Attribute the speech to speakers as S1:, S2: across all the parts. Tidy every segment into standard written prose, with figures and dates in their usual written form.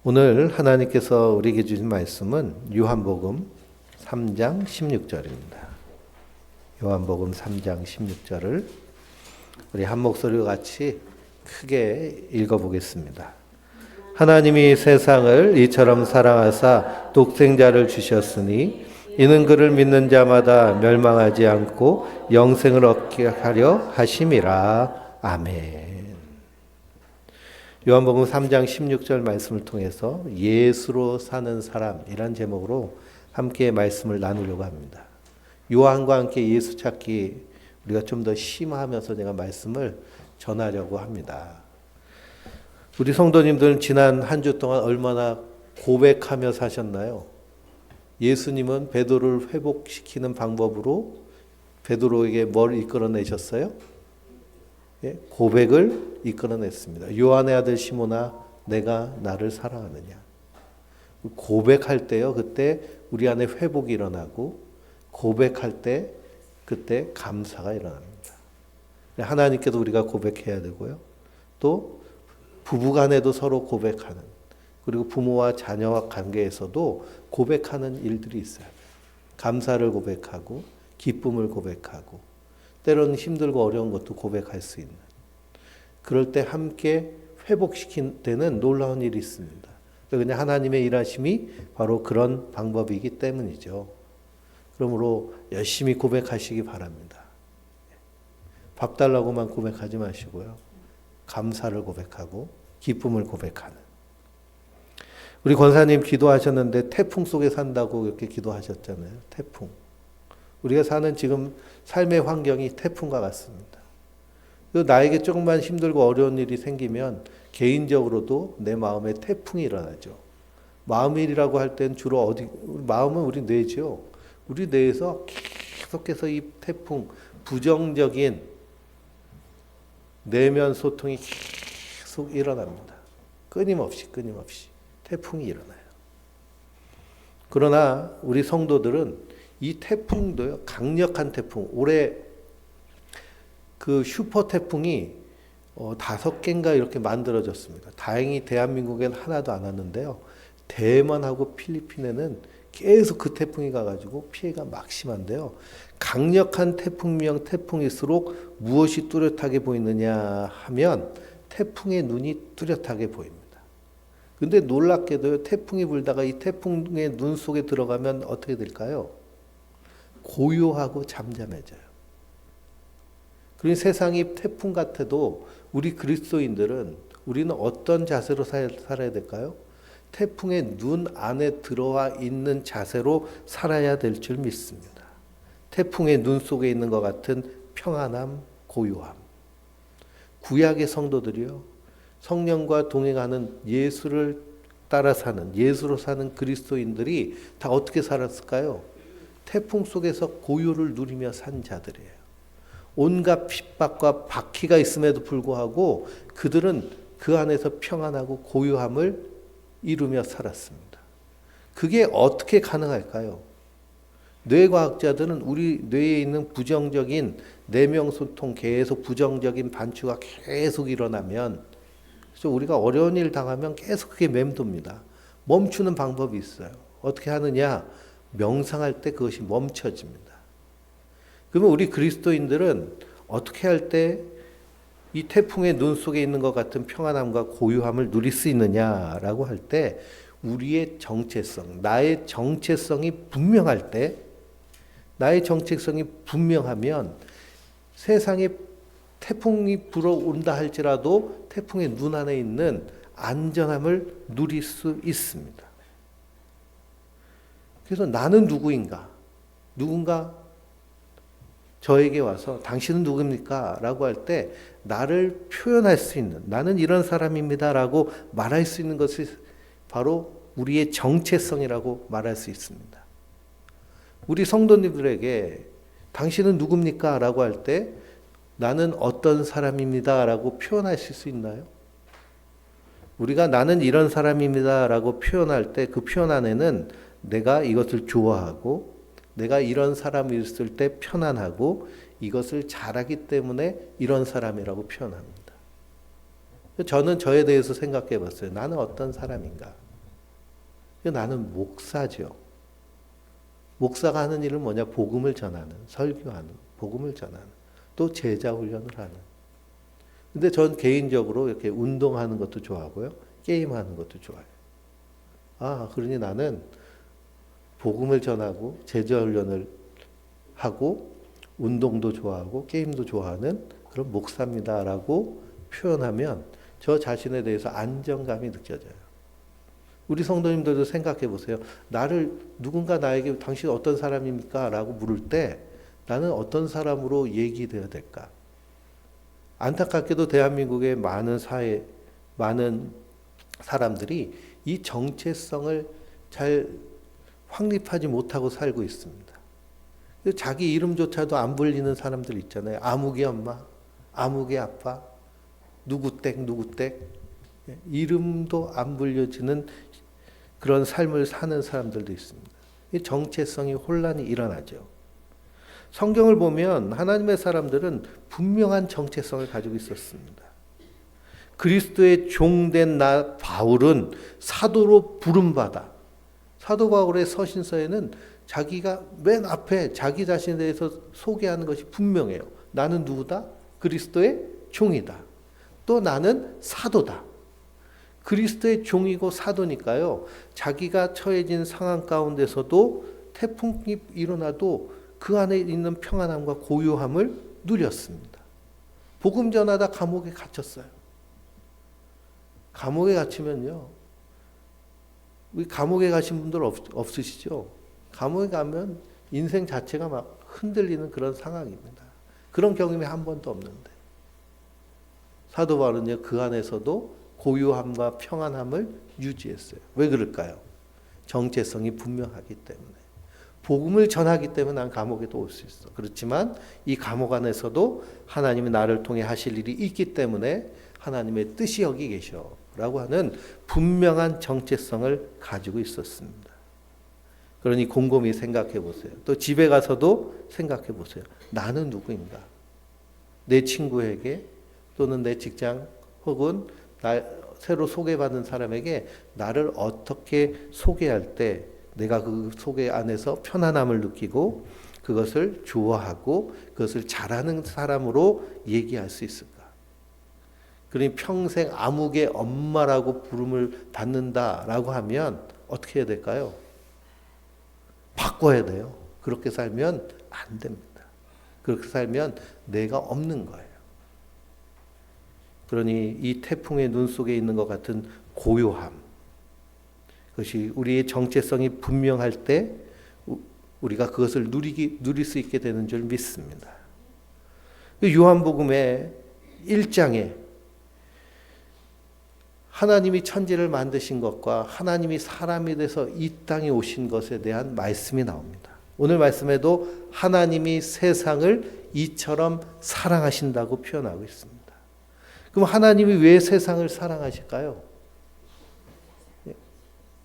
S1: 오늘 하나님께서 우리에게 주신 말씀은 요한복음 3장 16절입니다. 요한복음 3장 16절을 우리 한 목소리와 같이 크게 읽어보겠습니다. 하나님이 세상을 이처럼 사랑하사 독생자를 주셨으니 이는 그를 믿는 자마다 멸망하지 않고 영생을 얻게 하려 하심이라. 아멘. 요한복음 3장 16절 말씀을 통해서 예수로 사는 사람이란 제목으로 함께 말씀을 나누려고 합니다. 요한과 함께 예수 찾기 우리가 좀 더 심화하면서 제가 말씀을 전하려고 합니다. 우리 성도님들은 지난 한 주 동안 얼마나 고백하며 사셨나요? 예수님은 베드로를 회복시키는 방법으로 베드로에게 뭘 이끌어내셨어요? 고백을 이끌어냈습니다. 요한의 아들 시몬아, 내가 나를 사랑하느냐? 고백할 때요, 그때 우리 안에 회복이 일어나고 고백할 때 그때 감사가 일어납니다. 하나님께도 우리가 고백해야 되고요. 또 부부간에도 서로 고백하는, 그리고 부모와 자녀와 관계에서도 고백하는 일들이 있어요. 감사를 고백하고 기쁨을 고백하고 때로는 힘들고 어려운 것도 고백할 수 있는, 그럴 때 함께 회복시킨 때는 놀라운 일이 있습니다. 그냥 하나님의 일하심이 바로 그런 방법이기 때문이죠. 그러므로 열심히 고백하시기 바랍니다. 밥 달라고만 고백하지 마시고요. 감사를 고백하고 기쁨을 고백하는. 우리 권사님 기도하셨는데 태풍 속에 산다고 이렇게 기도하셨잖아요. 태풍. 우리가 사는 지금 삶의 환경이 태풍과 같습니다. 나에게 조금만 힘들고 어려운 일이 생기면 개인적으로도 내 마음에 태풍이 일어나죠. 마음일이라고 할 땐 주로 마음은 우리 뇌죠. 우리 뇌에서 계속해서 이 태풍, 부정적인 내면 소통이 계속 일어납니다. 끊임없이 태풍이 일어나요. 그러나 우리 성도들은 이 태풍도요, 강력한 태풍, 올해 그 슈퍼 태풍이 5개인가 이렇게 만들어졌습니다. 다행히 대한민국엔 하나도 안 왔는데요. 대만하고 필리핀에는 계속 그 태풍이 가가지고 피해가 막심한데요. 강력한 태풍명 태풍일수록 무엇이 뚜렷하게 보이느냐 하면 태풍의 눈이 뚜렷하게 보입니다. 근데 놀랍게도요, 태풍이 불다가 이 태풍의 눈 속에 들어가면 어떻게 될까요? 고요하고 잠잠해져요. 그러니 세상이 태풍 같아도 우리 그리스도인들은 우리는 어떤 자세로 살아야 될까요? 태풍의 눈 안에 들어와 있는 자세로 살아야 될 줄 믿습니다. 태풍의 눈 속에 있는 것 같은 평안함, 고요함. 구약의 성도들이요, 성령과 동행하는 예수를 따라 사는, 예수로 사는 그리스도인들이 다 어떻게 살았을까요? 태풍 속에서 고요를 누리며 산 자들이에요. 온갖 핍박과 박해가 있음에도 불구하고 그들은 그 안에서 평안하고 고요함을 이루며 살았습니다. 그게 어떻게 가능할까요? 뇌과학자들은 우리 뇌에 있는 부정적인 내명소통, 계속 부정적인 반추가 계속 일어나면, 그래서 우리가 어려운 일 당하면 계속 그게 맴돕니다. 멈추는 방법이 있어요. 어떻게 하느냐? 명상할 때 그것이 멈춰집니다. 그러면 우리 그리스도인들은 어떻게 할 때 이 태풍의 눈 속에 있는 것 같은 평안함과 고요함을 누릴 수 있느냐라고 할 때, 우리의 정체성, 나의 정체성이 분명할 때, 나의 정체성이 분명하면 세상에 태풍이 불어온다 할지라도 태풍의 눈 안에 있는 안전함을 누릴 수 있습니다. 그래서 나는 누구인가? 누군가 저에게 와서 당신은 누굽니까? 라고 할 때 나를 표현할 수 있는, 나는 이런 사람입니다 라고 말할 수 있는 것이 바로 우리의 정체성이라고 말할 수 있습니다. 우리 성도님들에게 당신은 누굽니까? 라고 할 때 나는 어떤 사람입니다 라고 표현하실 수 있나요? 우리가 나는 이런 사람입니다 라고 표현할 때 그 표현 안에는 내가 이것을 좋아하고 내가 이런 사람이 있을 때 편안하고 이것을 잘하기 때문에 이런 사람이라고 표현합니다. 저는 저에 대해서 생각해 봤어요. 나는 어떤 사람인가? 나는 목사죠. 목사가 하는 일은 뭐냐? 복음을 전하는, 설교하는, 복음을 전하는, 또 제자 훈련을 하는. 근데 전 개인적으로 이렇게 운동하는 것도 좋아하고요. 게임하는 것도 좋아해요. 그러니 나는 복음을 전하고 제자 훈련을 하고 운동도 좋아하고 게임도 좋아하는 그런 목사입니다라고 표현하면 저 자신에 대해서 안정감이 느껴져요. 우리 성도님들도 생각해 보세요. 누군가 나에게 당신 어떤 사람입니까? 라고 물을 때 나는 어떤 사람으로 얘기되어야 될까? 안타깝게도 대한민국의 많은 사람들이 이 정체성을 잘 확립하지 못하고 살고 있습니다. 자기 이름조차도 안 불리는 사람들 있잖아요. 아무개 엄마, 아무개 아빠, 누구댁, 누구댁. 이름도 안 불려지는 그런 삶을 사는 사람들도 있습니다. 이 정체성이 혼란이 일어나죠. 성경을 보면 하나님의 사람들은 분명한 정체성을 가지고 있었습니다. 그리스도의 종된 나 바울은 사도로 부름받아. 사도 바울의 서신서에는 자기가 맨 앞에 자기 자신에 대해서 소개하는 것이 분명해요. 나는 누구다? 그리스도의 종이다. 또 나는 사도다. 그리스도의 종이고 사도니까요. 자기가 처해진 상황 가운데서도 태풍이 일어나도 그 안에 있는 평안함과 고요함을 누렸습니다. 복음 전하다 감옥에 갇혔어요. 감옥에 갇히면요. 우리 감옥에 가신 분들 없으시죠? 감옥에 가면 인생 자체가 막 흔들리는 그런 상황입니다. 그런 경험이 한 번도 없는데. 사도 바울은요, 그 안에서도 고요함과 평안함을 유지했어요. 왜 그럴까요? 정체성이 분명하기 때문에. 복음을 전하기 때문에 난 감옥에도 올 수 있어. 그렇지만 이 감옥 안에서도 하나님이 나를 통해 하실 일이 있기 때문에 하나님의 뜻이 여기 계셔 라고 하는 분명한 정체성을 가지고 있었습니다. 그러니 곰곰이 생각해 보세요. 또 집에 가서도 생각해 보세요. 나는 누구인가? 내 친구에게 또는 내 직장 혹은 새로 소개받은 사람에게 나를 어떻게 소개할 때 내가 그 소개 안에서 편안함을 느끼고 그것을 좋아하고 그것을 잘하는 사람으로 얘기할 수 있을까? 그러니 평생 아무개 엄마라고 부름을 받는다라고 하면 어떻게 해야 될까요? 바꿔야 돼요. 그렇게 살면 안 됩니다. 그렇게 살면 내가 없는 거예요. 그러니 이 태풍의 눈 속에 있는 것 같은 고요함, 그것이 우리의 정체성이 분명할 때 우리가 그것을 누릴 수 있게 되는 줄 믿습니다. 요한복음의 1장에 하나님이 천지를 만드신 것과 하나님이 사람이 돼서 이 땅에 오신 것에 대한 말씀이 나옵니다. 오늘 말씀에도 하나님이 세상을 이처럼 사랑하신다고 표현하고 있습니다. 그럼 하나님이 왜 세상을 사랑하실까요?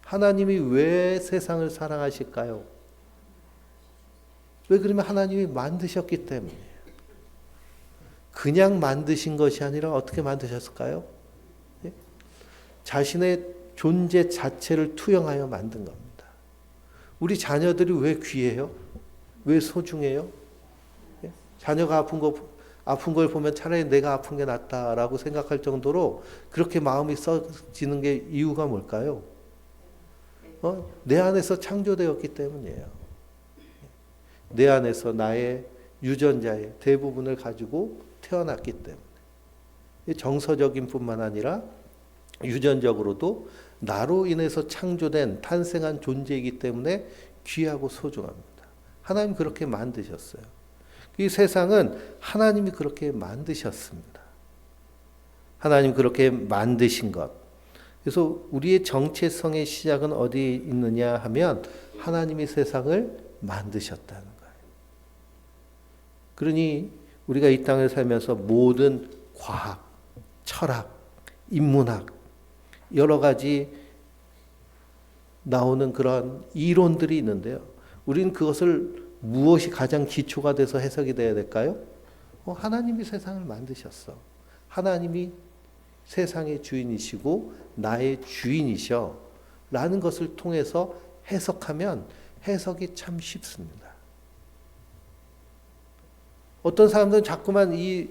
S1: 하나님이 왜 세상을 사랑하실까요? 왜 그러면 하나님이 만드셨기 때문이에요. 그냥 만드신 것이 아니라 어떻게 만드셨을까요? 자신의 존재 자체를 투영하여 만든 겁니다. 우리 자녀들이 왜 귀해요? 왜 소중해요? 자녀가 아픈 걸 보면 차라리 내가 아픈 게 낫다라고 생각할 정도로 그렇게 마음이 써지는 게 이유가 뭘까요? 내 안에서 창조되었기 때문이에요. 내 안에서 나의 유전자의 대부분을 가지고 태어났기 때문에. 정서적인 뿐만 아니라 유전적으로도 나로 인해서 창조된 탄생한 존재이기 때문에 귀하고 소중합니다. 하나님 그렇게 만드셨어요. 이 세상은 하나님이 그렇게 만드셨습니다. 하나님 그렇게 만드신 것. 그래서 우리의 정체성의 시작은 어디 있느냐 하면 하나님이 세상을 만드셨다는 거예요. 그러니 우리가 이 땅에 살면서 모든 과학, 철학, 인문학 여러 가지 나오는 그런 이론들이 있는데요. 우리는 그것을 무엇이 가장 기초가 돼서 해석이 돼야 될까요? 하나님이 세상을 만드셨어. 하나님이 세상의 주인이시고 나의 주인이셔 라는 것을 통해서 해석하면 해석이 참 쉽습니다. 어떤 사람들은 자꾸만 이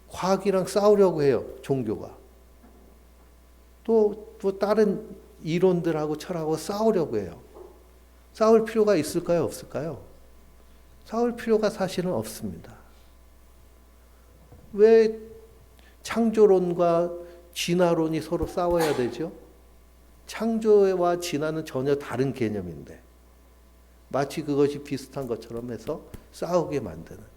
S1: 과학이랑 싸우려고 해요. 종교가. 또 다른 이론들하고 철학하고 싸우려고 해요. 싸울 필요가 있을까요? 없을까요? 싸울 필요가 사실은 없습니다. 왜 창조론과 진화론이 서로 싸워야 되죠? 창조와 진화는 전혀 다른 개념인데 마치 그것이 비슷한 것처럼 해서 싸우게 만드는.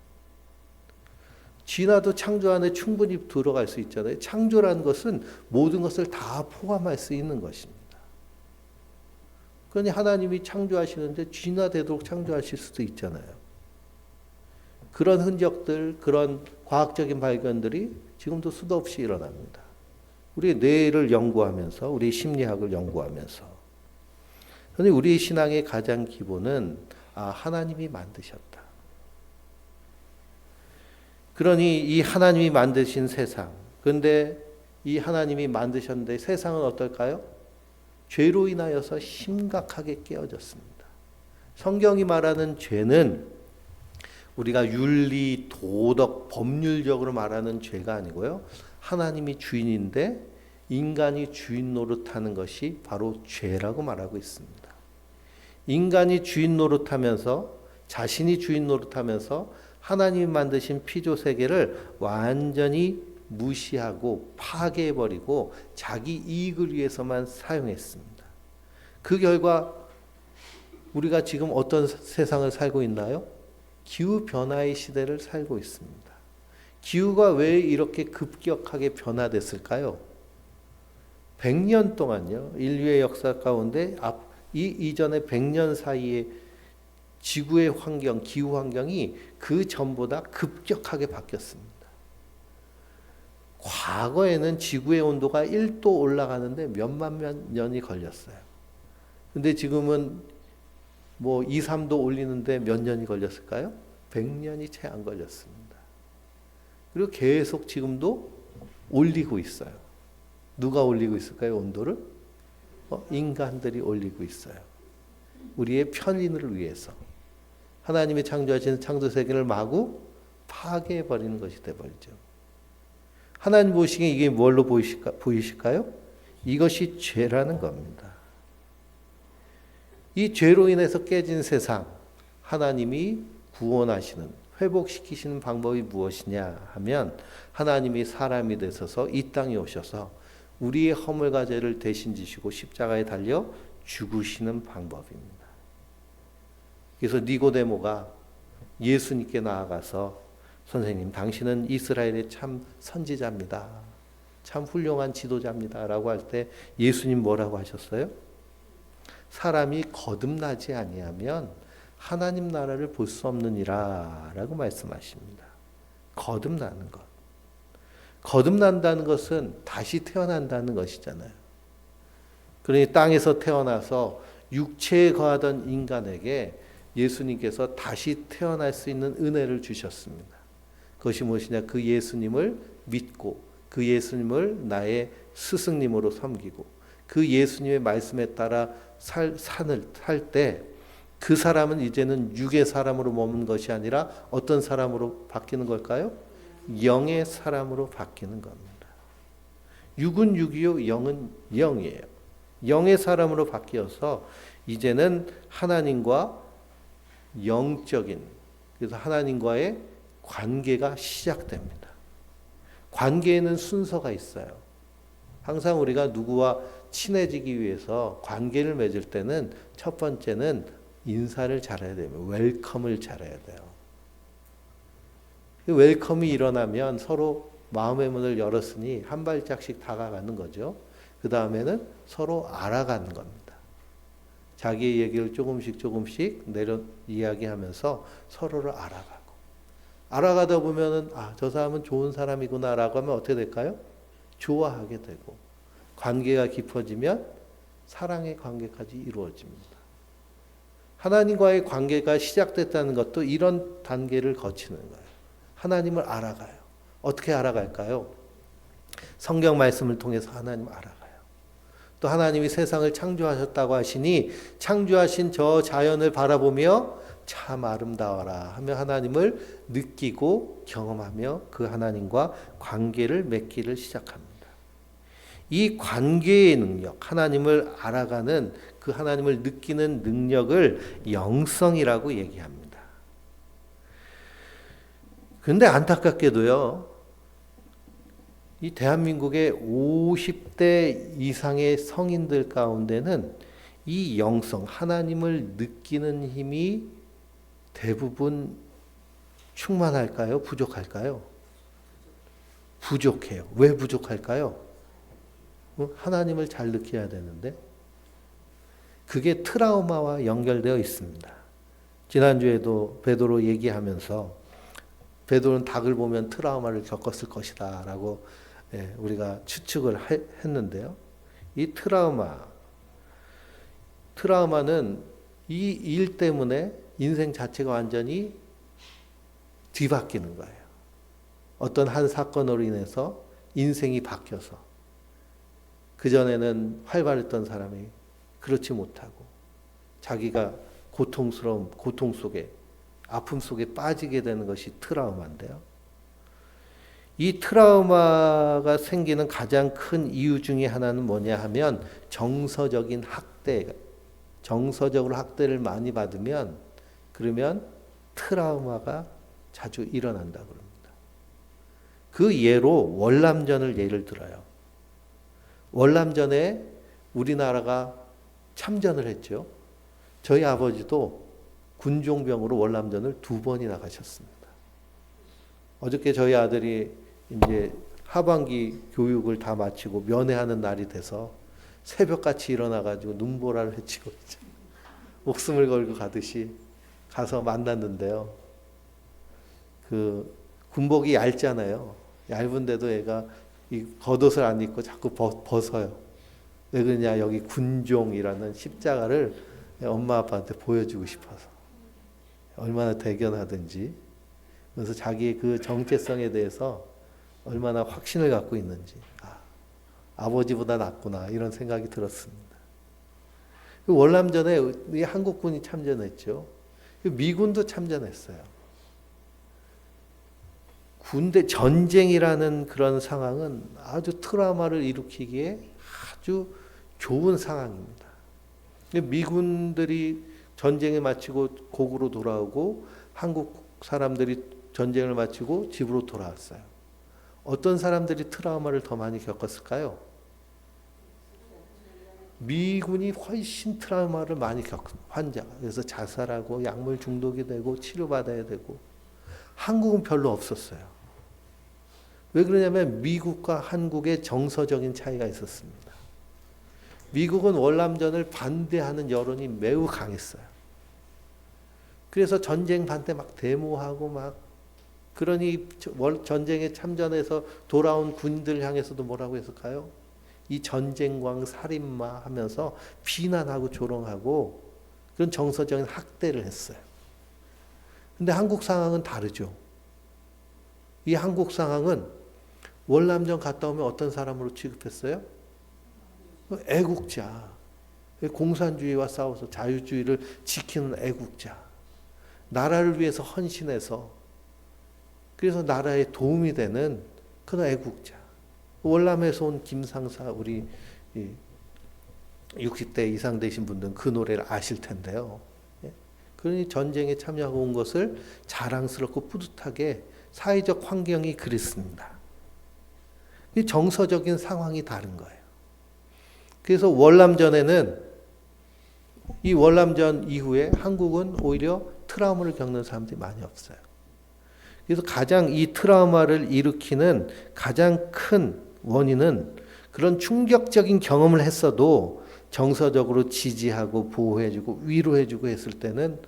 S1: 진화도 창조 안에 충분히 들어갈 수 있잖아요. 창조라는 것은 모든 것을 다 포함할 수 있는 것입니다. 그러니 하나님이 창조하시는데 진화되도록 창조하실 수도 있잖아요. 그런 흔적들, 그런 과학적인 발견들이 지금도 수도 없이 일어납니다. 우리 뇌를 연구하면서, 우리 심리학을 연구하면서. 그런데 우리 신앙의 가장 기본은 하나님이 만드셨다. 그러니 이 하나님이 만드신 세상, 그런데 이 하나님이 만드셨는데 세상은 어떨까요? 죄로 인하여서 심각하게 깨어졌습니다. 성경이 말하는 죄는 우리가 윤리, 도덕, 법률적으로 말하는 죄가 아니고요. 하나님이 주인인데 인간이 주인 노릇하는 것이 바로 죄라고 말하고 있습니다. 인간이 주인 노릇하면서 자신이 주인 노릇하면서 하나님이 만드신 피조 세계를 완전히 무시하고 파괴해버리고 자기 이익을 위해서만 사용했습니다. 그 결과 우리가 지금 어떤 세상을 살고 있나요? 기후변화의 시대를 살고 있습니다. 기후가 왜 이렇게 급격하게 변화됐을까요? 100년 동안요. 인류의 역사 가운데 이전에 100년 사이에 지구의 환경, 기후 환경이 그 전보다 급격하게 바뀌었습니다. 과거에는 지구의 온도가 1도 올라가는데 몇만 년이 걸렸어요. 근데 지금은 2, 3도 올리는데 몇 년이 걸렸을까요? 100년이 채 안 걸렸습니다. 그리고 계속 지금도 올리고 있어요. 누가 올리고 있을까요, 온도를? 인간들이 올리고 있어요. 우리의 편의를 위해서. 하나님이 창조하신 창조 세계를 마구 파괴해버리는 것이 되어버리죠. 하나님 보시기에 이게 뭘로 보이실까요? 이것이 죄라는 겁니다. 이 죄로 인해서 깨진 세상, 하나님이 구원하시는, 회복시키시는 방법이 무엇이냐 하면 하나님이 사람이 되셔서 이 땅에 오셔서 우리의 허물과 죄를 대신 지시고 십자가에 달려 죽으시는 방법입니다. 그래서 니고데모가 예수님께 나아가서 선생님, 당신은 이스라엘의 참 선지자입니다. 참 훌륭한 지도자입니다. 라고 할 때 예수님 뭐라고 하셨어요? 사람이 거듭나지 아니하면 하나님 나라를 볼 수 없느니라 라고 말씀하십니다. 거듭나는 것. 거듭난다는 것은 다시 태어난다는 것이잖아요. 그러니 땅에서 태어나서 육체에 거하던 인간에게 예수님께서 다시 태어날 수 있는 은혜를 주셨습니다. 그것이 무엇이냐? 그 예수님을 믿고 그 예수님을 나의 스승님으로 섬기고 그 예수님의 말씀에 따라 산을 살 때 그 사람은 이제는 육의 사람으로 머문 것이 아니라 어떤 사람으로 바뀌는 걸까요? 영의 사람으로 바뀌는 겁니다. 육은 육이요, 영은 영이에요. 영의 사람으로 바뀌어서 이제는 하나님과 영적인, 그래서 하나님과의 관계가 시작됩니다. 관계에는 순서가 있어요. 항상 우리가 누구와 친해지기 위해서 관계를 맺을 때는 첫 번째는 인사를 잘해야 됩니다. 웰컴을 잘해야 돼요. 웰컴이 일어나면 서로 마음의 문을 열었으니 한 발짝씩 다가가는 거죠. 그 다음에는 서로 알아가는 겁니다. 자기의 얘기를 조금씩 내려 이야기하면서 서로를 알아가고, 알아가다 보면은 저 사람은 좋은 사람이구나라고 하면 어떻게 될까요? 좋아하게 되고, 관계가 깊어지면 사랑의 관계까지 이루어집니다. 하나님과의 관계가 시작됐다는 것도 이런 단계를 거치는 거예요. 하나님을 알아가요. 어떻게 알아갈까요? 성경 말씀을 통해서 하나님을 알아가요. 또 하나님이 세상을 창조하셨다고 하시니 창조하신 저 자연을 바라보며 참 아름다워라 하며 하나님을 느끼고 경험하며 그 하나님과 관계를 맺기를 시작합니다. 이 관계의 능력, 하나님을 알아가는 그 하나님을 느끼는 능력을 영성이라고 얘기합니다. 그런데 안타깝게도요, 이 대한민국의 50대 이상의 성인들 가운데는 이 영성, 하나님을 느끼는 힘이 대부분 충만할까요? 부족할까요? 부족해요. 왜 부족할까요? 하나님을 잘 느껴야 되는데 그게 트라우마와 연결되어 있습니다. 지난주에도 베드로 얘기하면서 베드로는 닭을 보면 트라우마를 겪었을 것이다 라고 우리가 추측을 했는데요. 이 트라우마는 이 일 때문에 인생 자체가 완전히 뒤바뀌는 거예요. 어떤 한 사건으로 인해서 인생이 바뀌어서 그전에는 활발했던 사람이 그렇지 못하고 자기가 고통 속에 아픔 속에 빠지게 되는 것이 트라우마인데요. 이 트라우마가 생기는 가장 큰 이유 중에 하나는 뭐냐 하면 정서적으로 학대를 많이 받으면 그러면 트라우마가 자주 일어난다고 합니다. 그 예로 월남전을 예를 들어요. 월남전에 우리나라가 참전을 했죠. 저희 아버지도 군종병으로 월남전을 2번이나 가셨습니다. 어저께 저희 아들이 이제 하반기 교육을 다 마치고 면회하는 날이 돼서 새벽같이 일어나가지고 눈보라를 헤치고 목숨을 걸고 가듯이 가서 만났는데요. 그 군복이 얇잖아요. 얇은데도 애가 이 겉옷을 안 입고 자꾸 벗어요. 왜 그러냐, 여기 군종이라는 십자가를 엄마 아빠한테 보여주고 싶어서. 얼마나 대견하든지. 그래서 자기의 그 정체성에 대해서 얼마나 확신을 갖고 있는지. 아버지보다 낫구나 이런 생각이 들었습니다. 월남전에 한국군이 참전했죠. 미군도 참전했어요. 군대 전쟁이라는 그런 상황은 아주 트라우마를 일으키기에 아주 좋은 상황입니다. 미군들이 전쟁을 마치고 고국으로 돌아오고 한국 사람들이 전쟁을 마치고 집으로 돌아왔어요. 어떤 사람들이 트라우마를 더 많이 겪었을까요? 미군이 훨씬 트라우마를 많이 겪은 환자가. 그래서 자살하고 약물 중독이 되고 치료받아야 되고. 한국은 별로 없었어요. 왜 그러냐면 미국과 한국의 정서적인 차이가 있었습니다. 미국은 월남전을 반대하는 여론이 매우 강했어요. 그래서 전쟁 반대 막 데모하고 막, 그러니 전쟁에 참전해서 돌아온 군인들 향해서도 뭐라고 했을까요? 이 전쟁광 살인마 하면서 비난하고 조롱하고 그런 정서적인 학대를 했어요. 근데 한국 상황은 다르죠. 이 한국 상황은 월남전 갔다 오면 어떤 사람으로 취급했어요? 애국자. 공산주의와 싸워서 자유주의를 지키는 애국자. 나라를 위해서 헌신해서 그래서 나라에 도움이 되는 그런 애국자. 월남에서 온 김상사, 우리 60대 이상 되신 분들은 그 노래를 아실 텐데요. 그러니 전쟁에 참여하고 온 것을 자랑스럽고 뿌듯하게 사회적 환경이 그랬습니다. 이 정서적인 상황이 다른 거예요. 그래서 월남전에는 이 월남전 이후에 한국은 오히려 트라우마를 겪는 사람들이 많이 없어요. 그래서 가장 이 트라우마를 일으키는 가장 큰 원인은 그런 충격적인 경험을 했어도 정서적으로 지지하고 보호해주고 위로해주고 했을 때는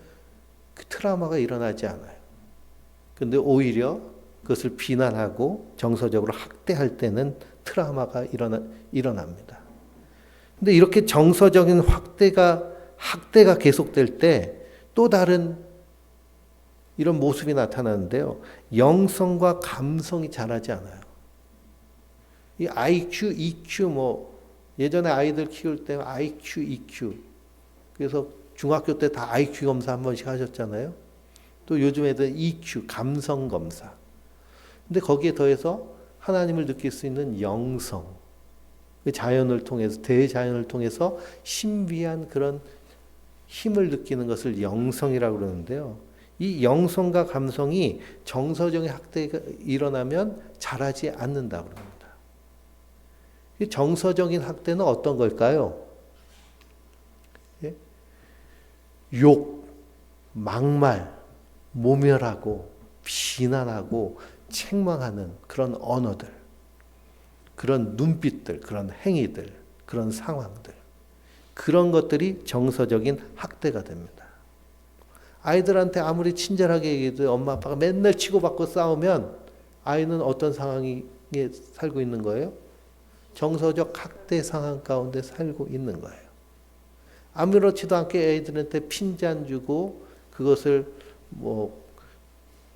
S1: 그 트라우마가 일어나지 않아요. 근데 오히려 그것을 비난하고 정서적으로 학대할 때는 트라우마가 일어납니다. 근데 이렇게 정서적인 학대가 계속될 때 또 다른 이런 모습이 나타나는데요. 영성과 감성이 자라지 않아요. 이 IQ, EQ 예전에 아이들 키울 때 IQ, EQ. 그래서 중학교 때 다 IQ 검사 한 번씩 하셨잖아요. 또 요즘 애들 EQ, 감성 검사. 근데 거기에 더해서 하나님을 느낄 수 있는 영성. 그 자연을 통해서, 대자연을 통해서 신비한 그런 힘을 느끼는 것을 영성이라고 그러는데요. 이 영성과 감성이 정서적인 학대가 일어나면 자라지 않는다고 합니다. 이 정서적인 학대는 어떤 걸까요? 예? 욕, 막말, 모멸하고 비난하고 책망하는 그런 언어들, 그런 눈빛들, 그런 행위들, 그런 상황들, 그런 것들이 정서적인 학대가 됩니다. 아이들한테 아무리 친절하게 얘기해도 엄마 아빠가 맨날 치고받고 싸우면 아이는 어떤 상황에 살고 있는 거예요? 정서적 학대 상황 가운데 살고 있는 거예요. 아무렇지도 않게 애들한테 핀잔 주고 그것을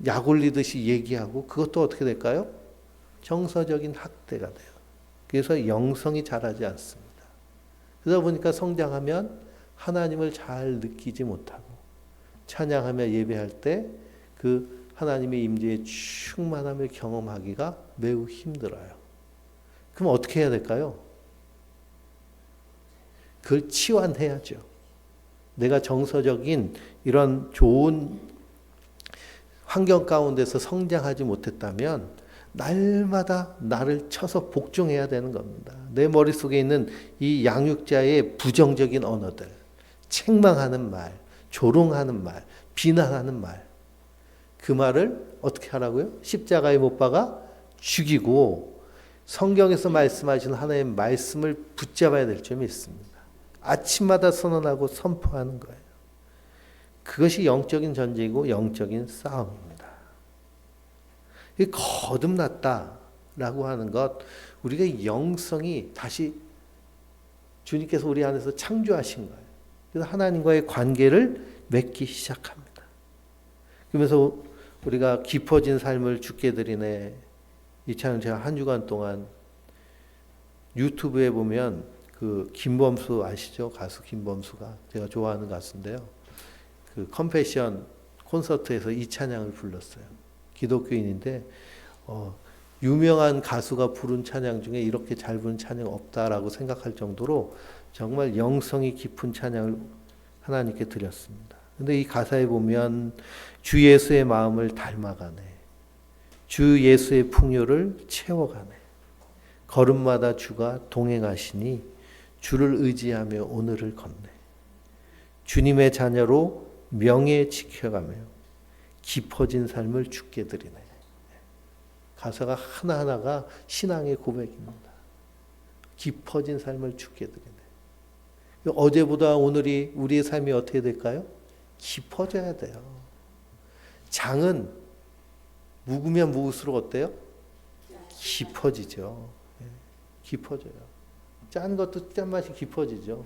S1: 약 올리듯이 얘기하고 그것도 어떻게 될까요? 정서적인 학대가 돼요. 그래서 영성이 자라지 않습니다. 그러다 보니까 성장하면 하나님을 잘 느끼지 못하고 찬양하며 예배할 때 그 하나님의 임재의 충만함을 경험하기가 매우 힘들어요. 그럼 어떻게 해야 될까요? 그걸 치환해야죠. 내가 정서적인 이런 좋은 환경 가운데서 성장하지 못했다면 날마다 나를 쳐서 복종해야 되는 겁니다. 내 머릿속에 있는 이 양육자의 부정적인 언어들, 책망하는 말, 조롱하는 말, 비난하는 말, 그 말을 어떻게 하라고요? 십자가에 못 박아 죽이고 성경에서 말씀하신 하나님의 말씀을 붙잡아야 될 점이 있습니다. 아침마다 선언하고 선포하는 거예요. 그것이 영적인 전쟁이고 영적인 싸움입니다. 거듭났다라고 하는 것, 우리가 영성이 다시 주님께서 우리 안에서 창조하신 거예요. 그래서 하나님과의 관계를 맺기 시작합니다. 그러면서 우리가 깊어진 삶을 주께 드리네. 이 찬양 제가 한 주간 동안 유튜브에 보면 그 김범수 아시죠? 가수 김범수가 제가 좋아하는 가수인데요. 그 컴패션 콘서트에서 이 찬양을 불렀어요. 기독교인인데 유명한 가수가 부른 찬양 중에 이렇게 잘 부른 찬양 없다라고 생각할 정도로 정말 영성이 깊은 찬양을 하나님께 드렸습니다. 근데 이 가사에 보면 주 예수의 마음을 닮아가네. 주 예수의 풍요를 채워가네. 걸음마다 주가 동행하시니 주를 의지하며 오늘을 걷네. 주님의 자녀로 명예 지켜가며 깊어진 삶을 주께 드리네. 가사가 하나하나가 신앙의 고백입니다. 깊어진 삶을 주께 드리네. 어제보다 오늘이 우리의 삶이 어떻게 될까요? 깊어져야 돼요. 장은 묵으면 묵을수록 어때요? 깊어지죠. 깊어져요. 짠 것도 짠맛이 깊어지죠.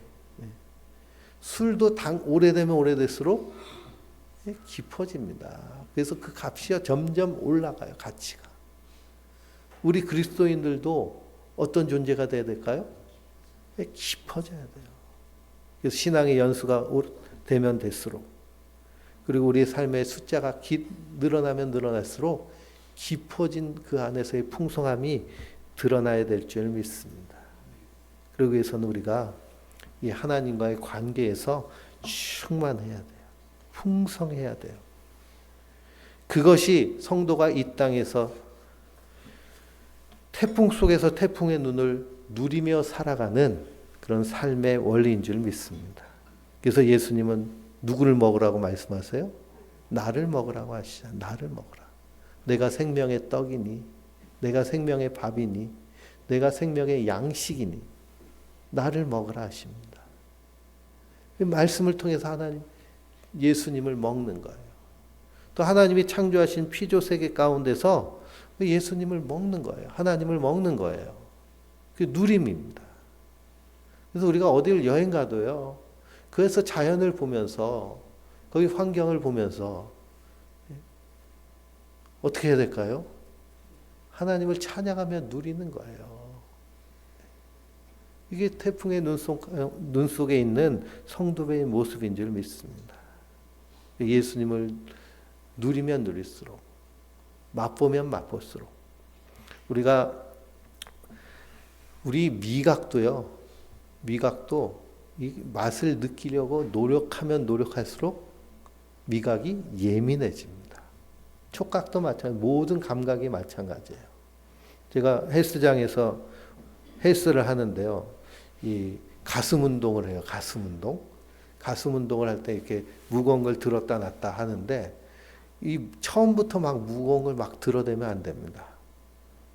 S1: 술도 오래되면 오래될수록 깊어집니다. 그래서 그 값이 점점 올라가요. 가치가. 우리 그리스도인들도 어떤 존재가 돼야 될까요? 깊어져야 돼요. 그래서 신앙의 연수가 되면 될수록, 그리고 우리의 삶의 숫자가 늘어나면 늘어날수록 깊어진 그 안에서의 풍성함이 드러나야 될 줄 믿습니다. 그러기 위해서는 우리가 이 하나님과의 관계에서 충만해야 돼요. 풍성해야 돼요. 그것이 성도가 이 땅에서 태풍 속에서 태풍의 눈을 누리며 살아가는 그런 삶의 원리인 줄 믿습니다. 그래서 예수님은 누구를 먹으라고 말씀하세요? 나를 먹으라고 하시죠. 나를 먹으라. 내가 생명의 떡이니, 내가 생명의 밥이니, 내가 생명의 양식이니 나를 먹으라 하십니다. 말씀을 통해서 하나님, 예수님을 먹는 거예요. 또 하나님이 창조하신 피조 세계 가운데서 예수님을 먹는 거예요. 하나님을 먹는 거예요. 그 누림입니다. 그래서 우리가 어디를 여행 가도요, 그래서 자연을 보면서, 거기 환경을 보면서 어떻게 해야 될까요? 하나님을 찬양하며 누리는 거예요. 이게 태풍의 눈 속에 있는 성도의 모습인 줄 믿습니다. 예수님을 누리면 누릴수록, 맛보면 맛볼수록, 우리 미각도 이 맛을 느끼려고 노력하면 노력할수록 미각이 예민해집니다. 촉각도 마찬가지, 모든 감각이 마찬가지예요. 제가 헬스장에서 헬스를 하는데요. 이 가슴 운동을 해요. 가슴 운동을 할 때 이렇게 무거운 걸 들었다 놨다 하는데 이 처음부터 막 무거운 걸 막 들어대면 안 됩니다.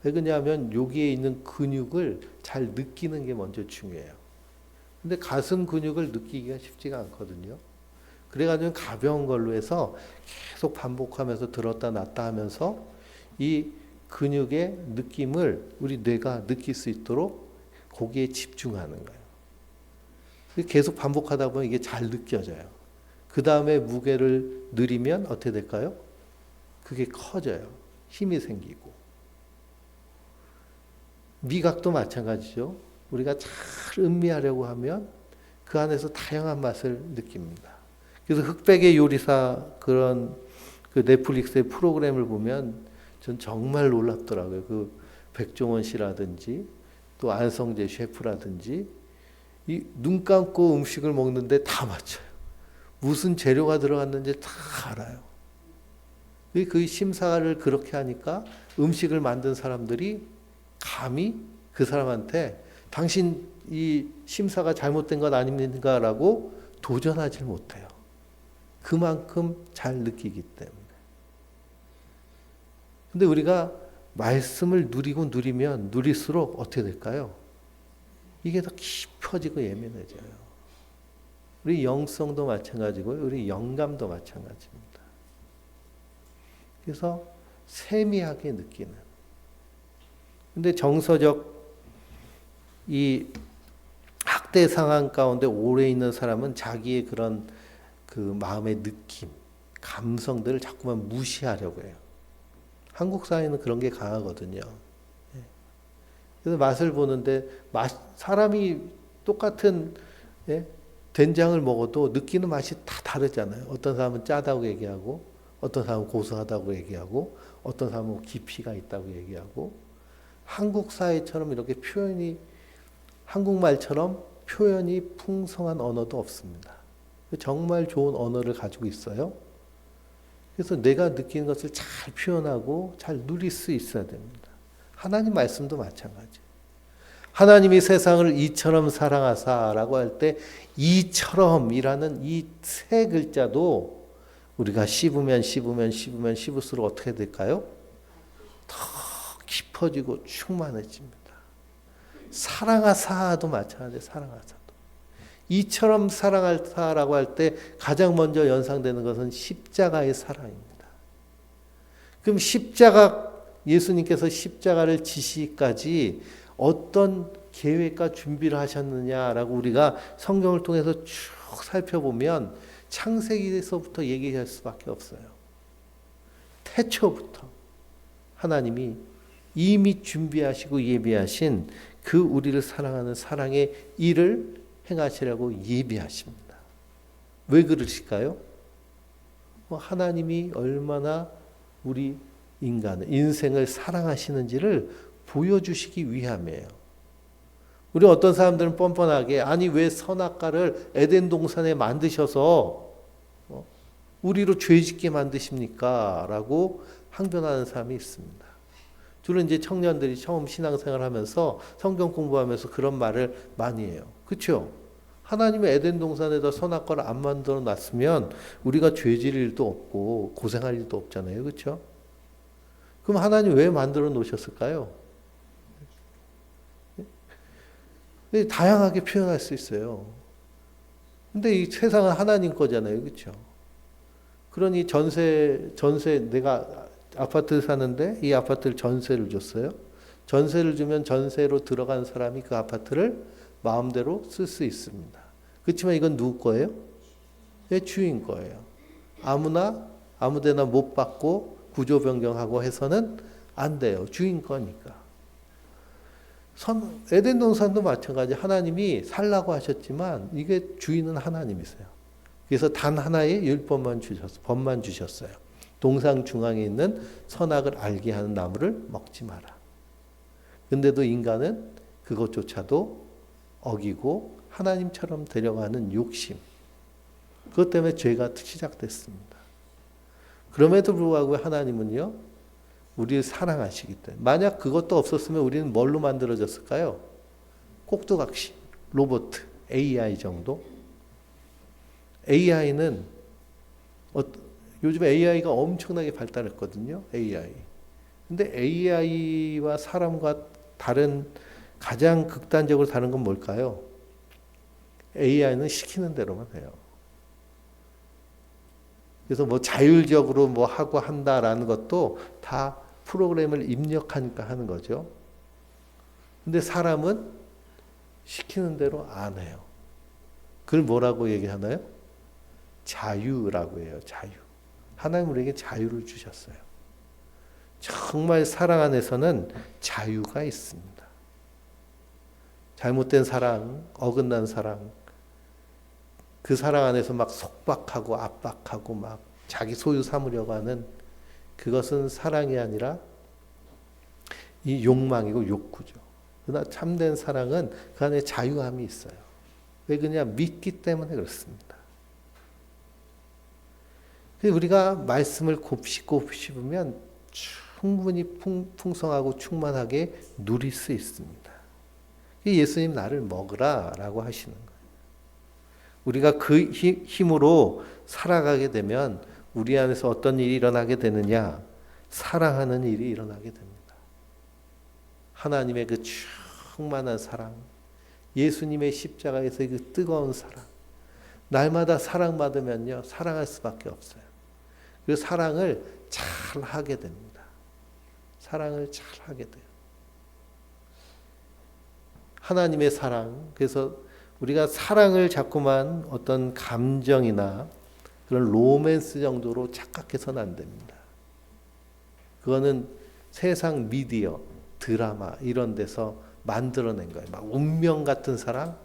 S1: 왜 그러냐면 여기에 있는 근육을 잘 느끼는 게 먼저 중요해요. 근데 가슴 근육을 느끼기가 쉽지가 않거든요. 그래가지고 가벼운 걸로 해서 계속 반복하면서 들었다 놨다 하면서 이 근육의 느낌을 우리 뇌가 느낄 수 있도록 거기에 집중하는 거예요. 계속 반복하다 보면 이게 잘 느껴져요. 그 다음에 무게를 늘리면 어떻게 될까요? 그게 커져요. 힘이 생기고. 미각도 마찬가지죠. 우리가 잘 음미하려고 하면 그 안에서 다양한 맛을 느낍니다. 그래서 흑백의 요리사 그런 그 넷플릭스의 프로그램을 보면 전 정말 놀랍더라고요. 그 백종원 씨라든지 또 안성재 셰프라든지 이 눈 감고 음식을 먹는데 다 맞춰요. 무슨 재료가 들어갔는지 다 알아요. 그 심사를 그렇게 하니까 음식을 만든 사람들이 감히 그 사람한테 당신 이 심사가 잘못된 것 아닙니까라고 도전하지 못해요. 그만큼 잘 느끼기 때문에. 근데 우리가 말씀을 누리면 누릴수록 어떻게 될까요? 이게 더 깊어지고 예민해져요. 우리 영성도 마찬가지고요. 우리 영감도 마찬가지입니다. 그래서 세미하게 느끼는. 근데 정서적 이 학대 상황 가운데 오래 있는 사람은 자기의 그런 그 마음의 느낌, 감성들을 자꾸만 무시하려고 해요. 한국 사회는 그런 게 강하거든요. 그래서 맛을 보는데 사람이 똑같은 된장을 먹어도 느끼는 맛이 다 다르잖아요. 어떤 사람은 짜다고 얘기하고 어떤 사람은 고소하다고 얘기하고 어떤 사람은 깊이가 있다고 얘기하고 한국 사회처럼 이렇게 한국말처럼 표현이 풍성한 언어도 없습니다. 정말 좋은 언어를 가지고 있어요. 그래서 내가 느끼는 것을 잘 표현하고 잘 누릴 수 있어야 됩니다. 하나님 말씀도 마찬가지. 하나님이 세상을 이처럼 사랑하사라고 할 때 이처럼이라는 이 세 글자도 우리가 씹을수록 어떻게 될까요? 더 깊어지고 충만해집니다. 사랑하사도 마찬가지예요. 사랑하사도. 이처럼 사랑하사라고 할 때 가장 먼저 연상되는 것은 십자가의 사랑입니다. 그럼 예수님께서 십자가를 지시기까지 어떤 계획과 준비를 하셨느냐라고 우리가 성경을 통해서 쭉 살펴보면 창세기에서부터 얘기할 수밖에 없어요. 태초부터 하나님이 이미 준비하시고 예비하신 그 우리를 사랑하는 사랑의 일을 행하시라고 예비하십니다. 왜 그러실까요? 하나님이 얼마나 우리 인생을 사랑하시는지를 보여주시기 위함이에요. 우리 어떤 사람들은 뻔뻔하게 아니 왜 선악과를 에덴 동산에 만드셔서 우리로 죄짓게 만드십니까? 라고 항변하는 사람이 있습니다. 주로 이제 청년들이 처음 신앙생활 하면서 성경 공부하면서 그런 말을 많이 해요. 그렇죠? 하나님의 에덴 동산에다 선악과를 안 만들어 놨으면 우리가 죄질 일도 없고 고생할 일도 없잖아요. 그렇죠? 그럼 하나님 왜 만들어 놓으셨을까요? 다양하게 표현할 수 있어요. 근데 이 세상은 하나님 거잖아요. 그렇죠? 그러니 내가 아파트 사는데 이 아파트를 전세를 줬어요. 전세를 주면 전세로 들어간 사람이 그 아파트를 마음대로 쓸 수 있습니다. 그렇지만 이건 누구 거예요? 주인 거예요. 아무데나 못 받고 구조 변경하고 해서는 안 돼요. 주인 거니까. 에덴 동산도 마찬가지. 하나님이 살라고 하셨지만 이게 주인은 하나님이세요. 그래서 단 하나의 법만 주셨어요. 동상 중앙에 있는 선악을 알게 하는 나무를 먹지 마라. 근데도 인간은 그것조차도 어기고 하나님처럼 되려가는 욕심. 그것 때문에 죄가 시작됐습니다. 그럼에도 불구하고 하나님은요, 우리를 사랑하시기 때문에. 만약 그것도 없었으면 우리는 뭘로 만들어졌을까요? 꼭두각시, 로봇, AI 정도? AI는, 요즘 AI가 엄청나게 발달했거든요. AI. 근데 AI와 사람과 가장 극단적으로 다른 건 뭘까요? AI는 시키는 대로만 해요. 그래서 뭐 자율적으로 뭐 하고 한다라는 것도 다 프로그램을 입력하니까 하는 거죠. 근데 사람은 시키는 대로 안 해요. 그걸 뭐라고 얘기하나요? 자유라고 해요. 자유. 하나님 우리에게 자유를 주셨어요. 정말 사랑 안에서는 자유가 있습니다. 잘못된 사랑, 어긋난 사랑, 그 사랑 안에서 막 속박하고 압박하고 막 자기 소유 삼으려고 하는 그것은 사랑이 아니라 이 욕망이고 욕구죠. 그러나 참된 사랑은 그 안에 자유함이 있어요. 왜 그러냐? 믿기 때문에 그렇습니다. 우리가 말씀을 곱씹으면 충분히 풍성하고 충만하게 누릴 수 있습니다. 예수님 나를 먹으라 라고 하시는 거예요. 우리가 그 힘으로 살아가게 되면 우리 안에서 어떤 일이 일어나게 되느냐? 사랑하는 일이 일어나게 됩니다. 하나님의 그 충만한 사랑, 예수님의 십자가에서의 그 뜨거운 사랑, 날마다 사랑받으면요, 사랑할 수밖에 없어요. 그 사랑을 잘 하게 됩니다. 사랑을 잘 하게 돼요. 하나님의 사랑, 그래서 우리가 사랑을 자꾸만 어떤 감정이나 그런 로맨스 정도로 착각해서는 안 됩니다. 그거는 세상 미디어, 드라마 이런 데서 만들어낸 거예요. 막 운명 같은 사랑,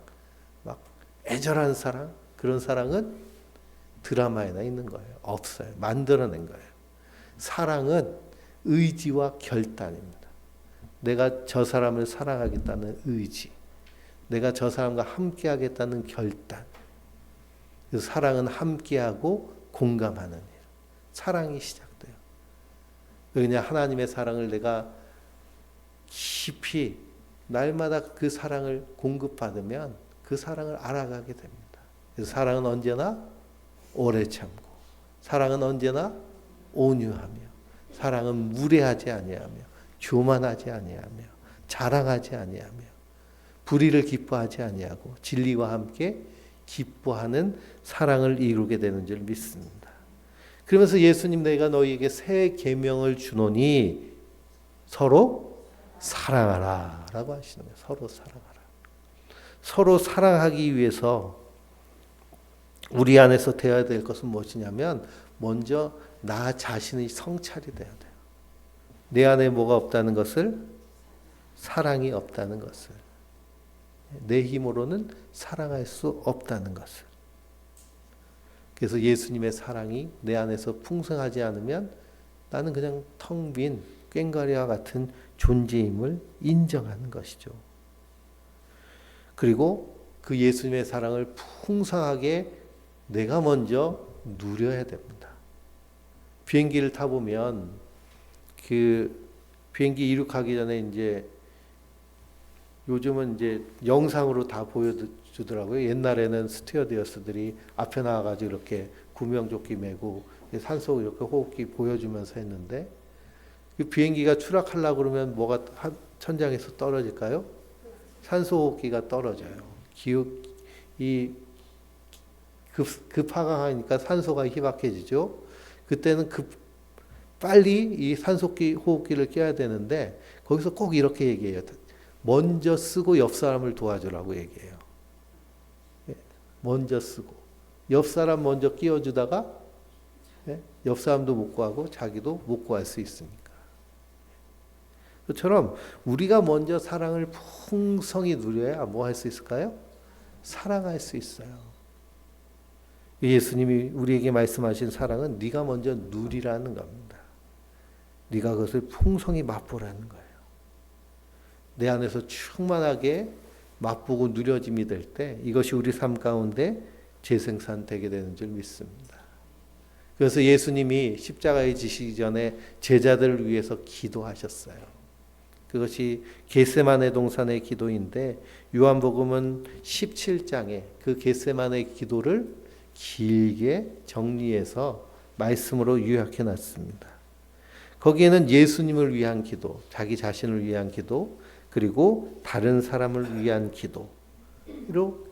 S1: 막 애절한 사랑, 그런 사랑은 드라마에나 있는 거예요. 없어요. 만들어낸 거예요. 사랑은 의지와 결단입니다. 내가 저 사람을 사랑하겠다는 의지, 내가 저 사람과 함께 하겠다는 결단. 그래서 사랑은 함께하고 공감하는 일. 사랑이 시작돼요. 그냥 하나님의 사랑을 내가 깊이 날마다 그 사랑을 공급받으면 그 사랑을 알아가게 됩니다. 그래서 사랑은 언제나 오래 참고, 사랑은 언제나 온유하며, 사랑은 무례하지 아니하며, 교만하지 아니하며, 자랑하지 아니하며, 불의를 기뻐하지 아니하고 진리와 함께 기뻐하는 사랑을 이루게 되는 줄 믿습니다. 그러면서 예수님 내가 너희에게 새 계명을 주노니 서로 사랑하라 라고 하시는 거예요. 서로 사랑하라. 서로 사랑하기 위해서 우리 안에서 되어야 될 것은 무엇이냐면 먼저 나 자신의 성찰이 돼야 돼요. 내 안에 뭐가 없다는 것을, 사랑이 없다는 것을, 내 힘으로는 사랑할 수 없다는 것을. 그래서 예수님의 사랑이 내 안에서 풍성하지 않으면 나는 그냥 텅 빈 꽹과리와 같은 존재임을 인정하는 것이죠. 그리고 그 예수님의 사랑을 풍성하게 내가 먼저 누려야 됩니다. 비행기를 타보면 그 비행기 이륙하기 전에 이제 요즘은 이제 영상으로 다 보여주더라고요. 옛날에는 스튜어디어스들이 앞에 나와가지고 이렇게 구명조끼 메고 산소 이렇게 호흡기 보여주면서 했는데 그 비행기가 추락하려고 그러면 뭐가 천장에서 떨어질까요? 산소 호흡기가 떨어져요. 급하강하니까 산소가 희박해지죠. 그때는 빨리 이 산소 호흡기를 껴야 되는데 거기서 꼭 이렇게 얘기해요. 먼저 쓰고 옆 사람을 도와주라고 얘기해요. 먼저 쓰고 옆 사람 먼저 끼워주다가 옆 사람도 못 구하고 자기도 못 구할 수 있으니까. 그처럼 우리가 먼저 사랑을 풍성히 누려야 뭐 할 수 있을까요? 사랑할 수 있어요. 예수님이 우리에게 말씀하신 사랑은 네가 먼저 누리라는 겁니다. 네가 그것을 풍성히 맛보라는 거예요. 내 안에서 충만하게 맛보고 누려짐이 될 때 이것이 우리 삶 가운데 재생산되게 되는 줄 믿습니다. 그래서 예수님이 십자가에 지시기 전에 제자들을 위해서 기도하셨어요. 그것이 겟세마네 동산의 기도인데 요한복음은 17장에 그 겟세마네 기도를 길게 정리해서 말씀으로 요약해 놨습니다. 거기에는 예수님을 위한 기도, 자기 자신을 위한 기도, 그리고 다른 사람을 위한 기도로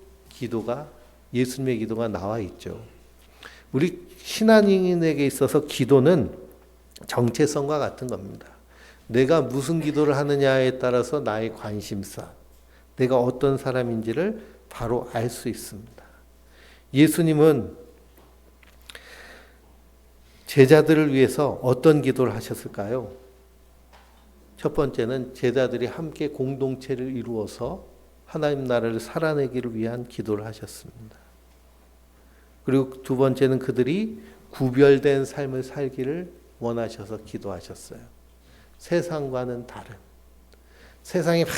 S1: 예수님의 기도가 나와 있죠. 우리 신앙인에게 있어서 기도는 정체성과 같은 겁니다. 내가 무슨 기도를 하느냐에 따라서 나의 관심사, 내가 어떤 사람인지를 바로 알 수 있습니다. 예수님은 제자들을 위해서 어떤 기도를 하셨을까요? 첫 번째는 제자들이 함께 공동체를 이루어서 하나님 나라를 살아내기를 위한 기도를 하셨습니다. 그리고 두 번째는 그들이 구별된 삶을 살기를 원하셔서 기도하셨어요. 세상과는 다른. 세상에 막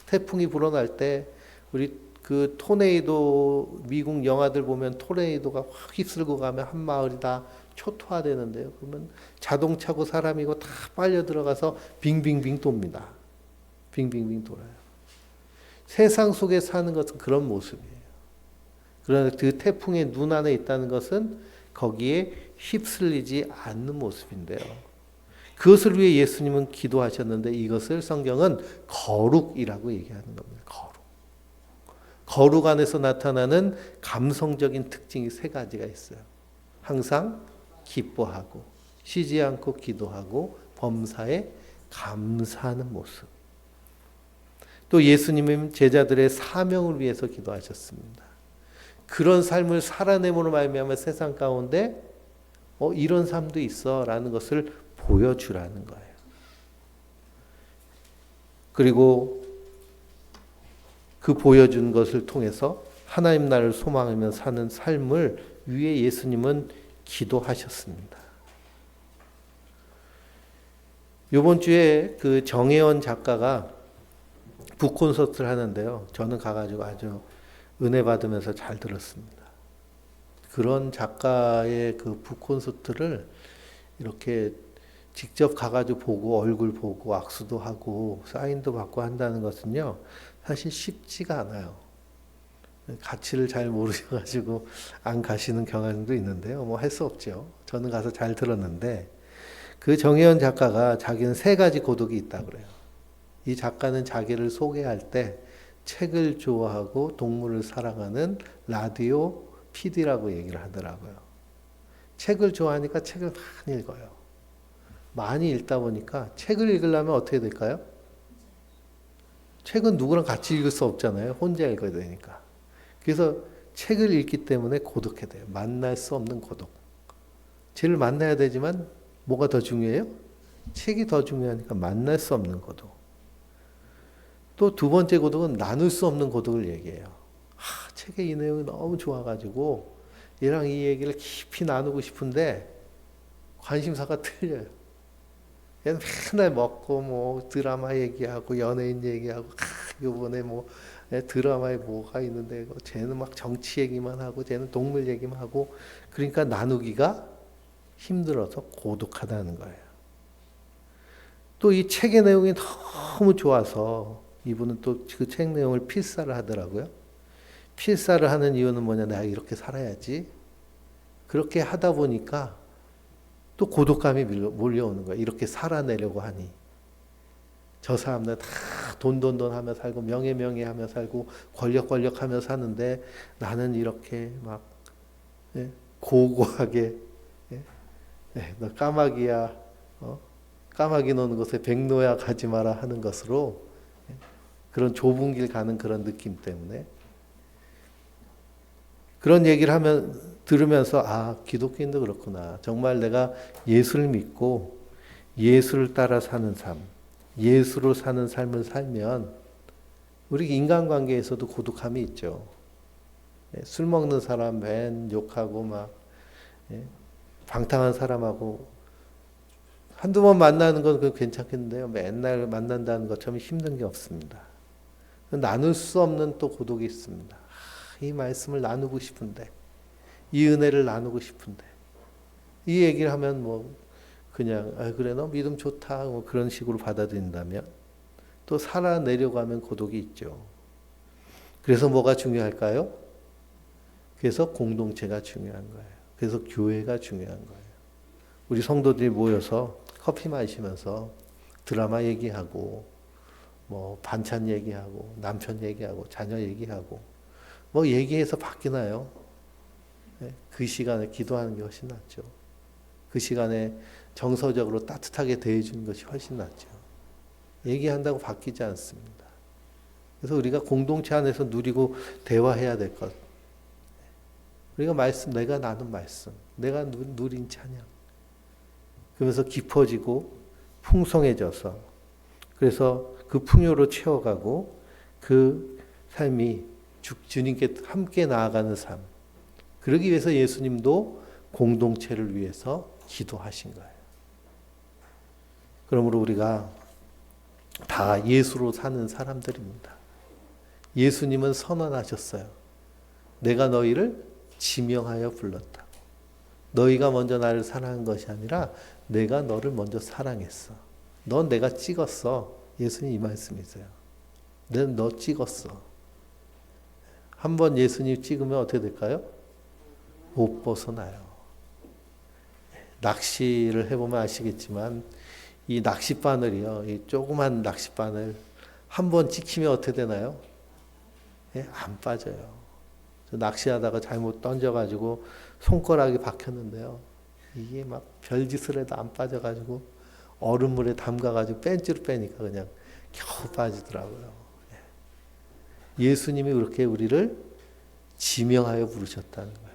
S1: 태풍이 불어날 때 우리 그 토네이도 미국 영화들 보면 토네이도가 확 휩쓸고 가면 한 마을이 다 초토화되는데요. 그러면 자동차고 사람이고 다 빨려 들어가서 빙빙빙 돕니다. 빙빙빙 돌아요. 세상 속에 사는 것은 그런 모습이에요. 그러나 그 태풍의 눈 안에 있다는 것은 거기에 휩쓸리지 않는 모습인데요. 그것을 위해 예수님은 기도하셨는데 이것을 성경은 거룩이라고 얘기하는 겁니다. 거룩 안에서 나타나는 감성적인 특징이 세 가지가 있어요. 항상 기뻐하고 쉬지 않고 기도하고 범사에 감사하는 모습. 또 예수님은 제자들의 사명을 위해서 기도하셨습니다. 그런 삶을 살아내므로 말미암아 세상 가운데 이런 삶도 있어라는 것을 보여주라는 거예요. 그리고 그 보여준 것을 통해서 하나님 나라를 소망하며 사는 삶을 위해 예수님은 기도하셨습니다. 이번 주에 그 정혜원 작가가 북콘서트를 하는데요. 저는 가가지고 아주 은혜 받으면서 잘 들었습니다. 그런 작가의 그 북콘서트를 이렇게 직접 가가지고 보고 얼굴 보고 악수도 하고 사인도 받고 한다는 것은요. 사실 쉽지가 않아요. 가치를 잘 모르셔가지고 안 가시는 경향도 있는데요. 뭐 할 수 없죠. 저는 가서 잘 들었는데 그 정혜연 작가가 자기는 세 가지 고독이 있다고 그래요. 이 작가는 자기를 소개할 때 책을 좋아하고 동물을 사랑하는 라디오 PD라고 얘기를 하더라고요. 책을 좋아하니까 책을 많이 읽어요. 많이 읽다 보니까 책을 읽으려면 어떻게 될까요? 책은 누구랑 같이 읽을 수 없잖아요. 혼자 읽어야 되니까. 그래서 책을 읽기 때문에 고독해 돼요. 만날 수 없는 고독. 쟤를 만나야 되지만 뭐가 더 중요해요? 책이 더 중요하니까 만날 수 없는 고독. 또 두 번째 고독은 나눌 수 없는 고독을 얘기해요. 책의 이 내용이 너무 좋아가지고 얘랑 이 얘기를 깊이 나누고 싶은데 관심사가 틀려요. 얘는 맨날 먹고 뭐 드라마 얘기하고 연예인 얘기하고 요번에 뭐 드라마에 뭐가 있는데 쟤는 막 정치 얘기만 하고 쟤는 동물 얘기만 하고 그러니까 나누기가 힘들어서 고독하다는 거예요. 또 이 책의 내용이 너무 좋아서 이분은 또 그 책 내용을 필사를 하더라고요. 필사를 하는 이유는 뭐냐? 내가 이렇게 살아야지. 그렇게 하다 보니까 또 고독감이 몰려오는 거야. 이렇게 살아내려고 하니. 저 사람들 다 돈 하며 살고 명예 하며 살고 권력 하며 사는데 나는 이렇게 막 고고하게 너 까마귀야. 까마귀 노는 곳에 백로야 가지 마라 하는 것으로 그런 좁은 길 가는 그런 느낌 때문에 그런 얘기를 들으면서 기독교인도 그렇구나. 정말 내가 예수를 믿고 예수를 따라 사는 삶. 예수로 사는 삶을 살면 우리 인간관계에서도 고독함이 있죠. 술 먹는 사람 맨 욕하고 막 방탕한 사람하고 한두 번 만나는 건 괜찮겠는데요. 맨날 만난다는 것처럼 힘든 게 없습니다. 나눌 수 없는 또 고독이 있습니다. 이 말씀을 나누고 싶은데, 이 은혜를 나누고 싶은데, 이 얘기를 하면 뭐 그냥 그래 너 믿음 좋다 뭐 그런 식으로 받아들인다면 또 살아내려고 하면 고독이 있죠. 그래서 뭐가 중요할까요? 그래서 공동체가 중요한 거예요. 그래서 교회가 중요한 거예요. 우리 성도들이 모여서 커피 마시면서 드라마 얘기하고 뭐 반찬 얘기하고 남편 얘기하고 자녀 얘기하고 뭐 얘기해서 바뀌나요? 그 시간에 기도하는 게 훨씬 낫죠. 그 시간에 정서적으로 따뜻하게 대해주는 것이 훨씬 낫죠. 얘기한다고 바뀌지 않습니다. 그래서 우리가 공동체 안에서 누리고 대화해야 될 것. 우리가 말씀, 내가 나눈 말씀, 내가 누린 찬양. 그러면서 깊어지고 풍성해져서 그래서 그 풍요로 채워가고 그 삶이 주님께 함께 나아가는 삶. 그러기 위해서 예수님도 공동체를 위해서 기도하신 거예요. 그러므로 우리가 다 예수로 사는 사람들입니다. 예수님은 선언하셨어요. 내가 너희를 지명하여 불렀다. 너희가 먼저 나를 사랑한 것이 아니라 내가 너를 먼저 사랑했어. 넌 내가 찍었어. 예수님 이 말씀이세요. 내가 너 찍었어. 한번 예수님 찍으면 어떻게 될까요? 못 벗어나요. 낚시를 해보면 아시겠지만 이 낚싯바늘이요. 이 조그만 낚싯바늘 한 번 찍히면 어떻게 되나요? 안 빠져요. 낚시하다가 잘못 던져가지고 손가락이 박혔는데요. 이게 막 별짓을 해도 안 빠져가지고 얼음물에 담가가지고 뺀지로 빼니까 그냥 겨우 빠지더라고요. 예수님이 그렇게 우리를 지명하여 부르셨다는 거예요.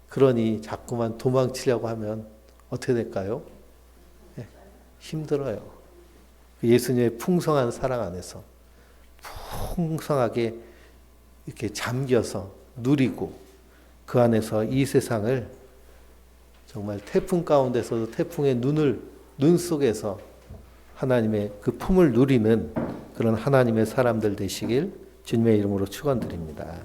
S1: 그러니 자꾸만 도망치려고 하면 어떻게 될까요? 힘들어요. 예수님의 풍성한 사랑 안에서 풍성하게 이렇게 잠겨서 누리고 그 안에서 이 세상을 정말 태풍 가운데서도 태풍의 눈 속에서 하나님의 그 품을 누리는 그런 하나님의 사람들 되시길 주님의 이름으로 축원드립니다.